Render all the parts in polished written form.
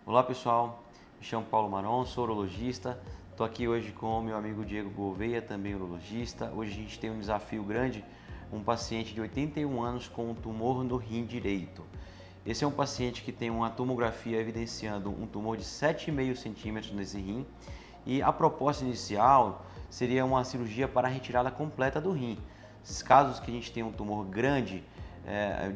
Olá pessoal, me chamo Paulo Maron, sou urologista. Estou aqui hoje com o meu amigo Diego Gouveia, também urologista. Hoje a gente tem um desafio grande, um paciente de 81 anos com um tumor no rim direito. Esse é um paciente que tem uma tomografia evidenciando um tumor de 7,5 centímetros nesse rim e a proposta inicial seria uma cirurgia para a retirada completa do rim. Esses casos que a gente tem um tumor grande,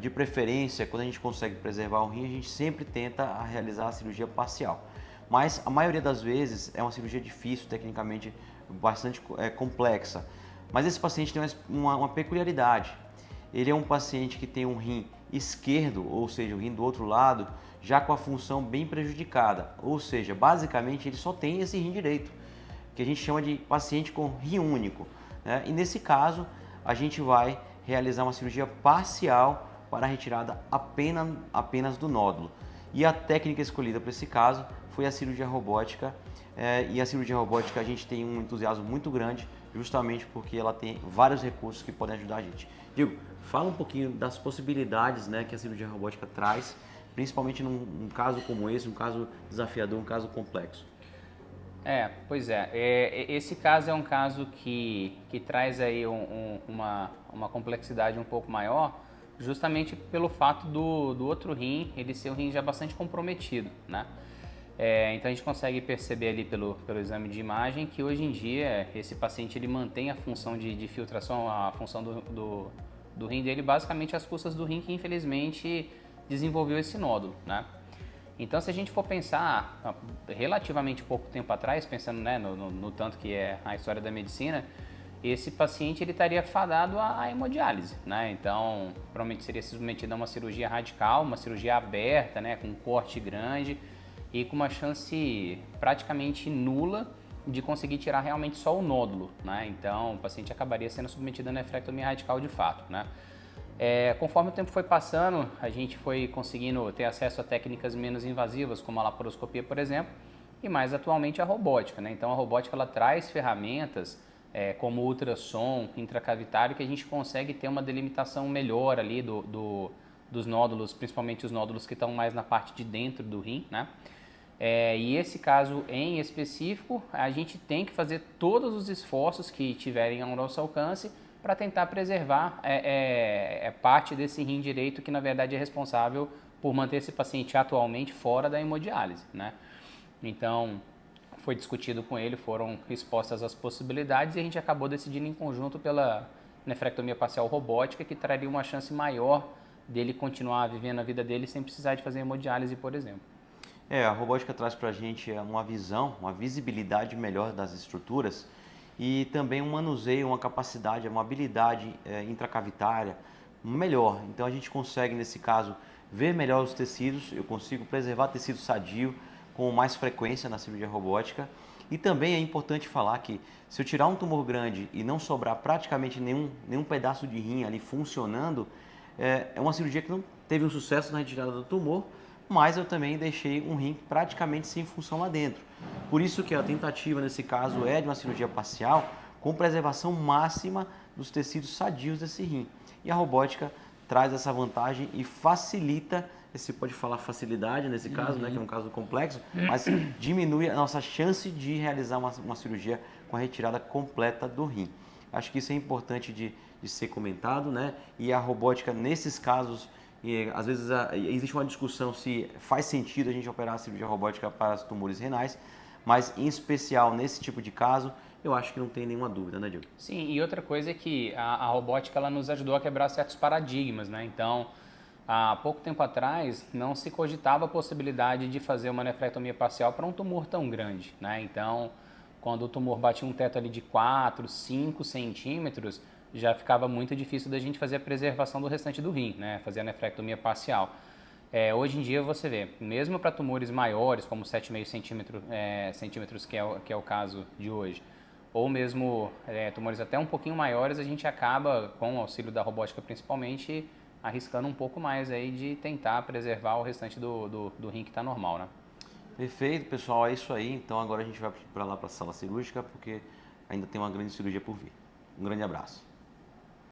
de preferência, quando a gente consegue preservar o rim, a gente sempre tenta realizar a cirurgia parcial. Mas a maioria das vezes é uma cirurgia difícil, tecnicamente bastante complexa. Mas esse paciente tem uma peculiaridade. Ele é um paciente que tem um rim esquerdo, ou seja, o rim do outro lado, já com a função bem prejudicada. Ou seja, basicamente ele só tem esse rim direito, que a gente chama de paciente com rim único, né? E nesse caso, a gente vai realizar uma cirurgia parcial para a retirada apenas do nódulo. E a técnica escolhida para esse caso foi a cirurgia robótica. E a cirurgia robótica a gente tem um entusiasmo muito grande, justamente porque ela tem vários recursos que podem ajudar a gente. Diego, fala um pouquinho das possibilidades, né, que a cirurgia robótica traz, principalmente num caso como esse, um caso desafiador, um caso complexo. Pois é. Esse caso é um caso que traz aí uma complexidade um pouco maior, justamente pelo fato do outro rim, ele ser um rim já bastante comprometido, né? Então a gente consegue perceber ali pelo exame de imagem que hoje em dia esse paciente ele mantém a função de filtração, a função do rim dele basicamente às custas do rim que infelizmente desenvolveu esse nódulo, né? Então, se a gente for pensar relativamente pouco tempo atrás, pensando, né, no tanto que é a história da medicina, esse paciente ele estaria fadado à hemodiálise, né? Então, provavelmente seria submetido a uma cirurgia radical, uma cirurgia aberta, né, com um corte grande e com uma chance praticamente nula de conseguir tirar realmente só o nódulo, né? Então, o paciente acabaria sendo submetido a nefrectomia radical de fato, né? Conforme o tempo foi passando, a gente foi conseguindo ter acesso a técnicas menos invasivas, como a laparoscopia, por exemplo, e mais atualmente a robótica, né? Então a robótica ela traz ferramentas como ultrassom intracavitário que a gente consegue ter uma delimitação melhor ali dos nódulos, principalmente os nódulos que estão mais na parte de dentro do rim, né? E esse caso em específico, a gente tem que fazer todos os esforços que tiverem ao nosso alcance para tentar preservar parte desse rim direito que na verdade é responsável por manter esse paciente atualmente fora da hemodiálise, né? Então, foi discutido com ele, foram expostas as possibilidades e a gente acabou decidindo em conjunto pela nefrectomia parcial robótica, que traria uma chance maior dele continuar vivendo a vida dele sem precisar de fazer hemodiálise, por exemplo. A robótica traz para a gente uma visão, uma visibilidade melhor das estruturas e também um manuseio, uma capacidade, uma habilidade intracavitária melhor. Então a gente consegue, nesse caso, ver melhor os tecidos, eu consigo preservar tecido sadio com mais frequência na cirurgia robótica. E também é importante falar que se eu tirar um tumor grande e não sobrar praticamente nenhum pedaço de rim ali funcionando, é uma cirurgia que não teve um sucesso na retirada do tumor, mas eu também deixei um rim praticamente sem função lá dentro. Por isso que a tentativa nesse caso é de uma cirurgia parcial com preservação máxima dos tecidos sadios desse rim. E a robótica traz essa vantagem e facilita, você pode falar facilidade nesse caso, né, que é um caso complexo, mas diminui a nossa chance de realizar uma cirurgia com a retirada completa do rim. Acho que isso é importante de ser comentado, né? E a robótica nesses casos, às vezes existe uma discussão se faz sentido a gente operar a cirurgia robótica para os tumores renais, mas em especial nesse tipo de caso, eu acho que não tem nenhuma dúvida, né, Diego? Sim, e outra coisa é que a robótica ela nos ajudou a quebrar certos paradigmas, né? Então, há pouco tempo atrás, não se cogitava a possibilidade de fazer uma nefrectomia parcial para um tumor tão grande, né? Então, quando o tumor batia um teto ali de 4, 5 centímetros, já ficava muito difícil da gente fazer a preservação do restante do rim, né? Fazer a nefrectomia parcial. Hoje em dia você vê, mesmo para tumores maiores, como 7,5 centímetros, que é o caso de hoje, ou mesmo tumores até um pouquinho maiores, a gente acaba, com o auxílio da robótica principalmente, arriscando um pouco mais aí de tentar preservar o restante do rim que está normal, né? Perfeito, pessoal, é isso aí. Então agora a gente vai para lá para a sala cirúrgica porque ainda tem uma grande cirurgia por vir. Um grande abraço.